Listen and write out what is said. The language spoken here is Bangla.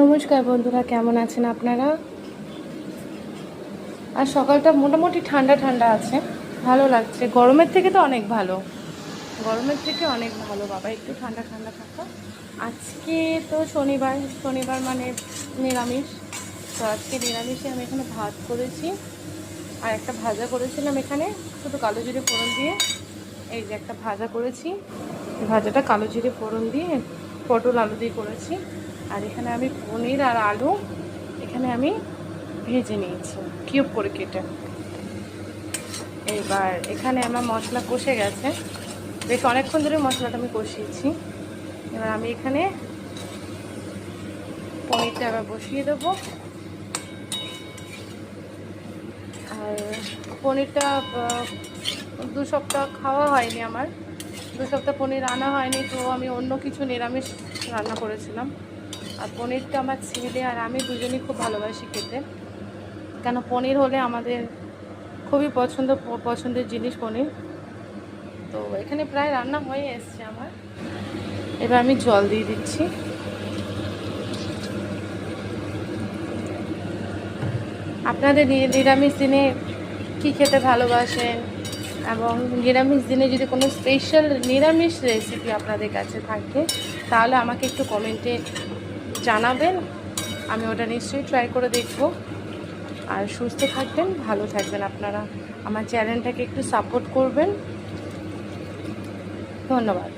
নমস্কার বন্ধুরা, কেমন আছেন আপনারা? আর সকালটা মোটামুটি ঠান্ডা ঠান্ডা আছে, ভালো লাগছে। গরমের থেকে তো অনেক ভালো, গরমের থেকে অনেক ভালো বাবা, একটু ঠান্ডা ঠান্ডা থাকা। আজকে তো শনিবার, শনিবার মানে নিরামিষ। তো আজকে নিরামিষে আমি এখানে ভাত করেছি আর একটা ভাজা করেছিলাম এখানে, শুধু কালো জিরে ফোড়ন দিয়ে। এই যে একটা ভাজা করেছি, ভাজাটা কালো জিরে ফোড়ন দিয়ে পটল আলু দিয়ে করেছি। আর এখানে আমি পনির আর আলু এখানে আমি ভেজে নিয়েছি কিউব করে কেটে। এবার এখানে আমার মশলা কষে গেছে, বেশ অনেকক্ষণ ধরে মশলাটা আমি কষিয়েছি। এবার আমি এখানে পনিরটা আবার বসিয়ে দেবো। আর পনিরটা 2 সপ্তাহ খাওয়া হয়নি আমার, 2 সপ্তাহ পনির আনা হয়নি, তো আমি অন্য কিছু নিরামিষ রান্না করেছিলাম। আর পনিরটা আমার ছেলে আর আমি দুজনেই খুব ভালোবাসি খেতে, কেন পনির হলে আমাদের খুবই পছন্দের জিনিস পনির। তো এখানে প্রায় রান্না হয়ে এসছে আমার। এবার আমি জল দিয়ে দিচ্ছি। আপনাদের নিরামিষ দিনে কী খেতে ভালোবাসেন, এবং নিরামিষ দিনে যদি কোনো স্পেশাল নিরামিষ রেসিপি আপনাদের কাছে থাকে তাহলে আমাকে একটু কমেন্টে জানাবেন, আমি ওটা নিশ্চয়ই ট্রাই করে দেখব। আর সুস্থ থাকবেন, ভালো থাকবেন আপনারা, আমার চ্যানেলটাকে একটু সাপোর্ট করবেন। ধন্যবাদ।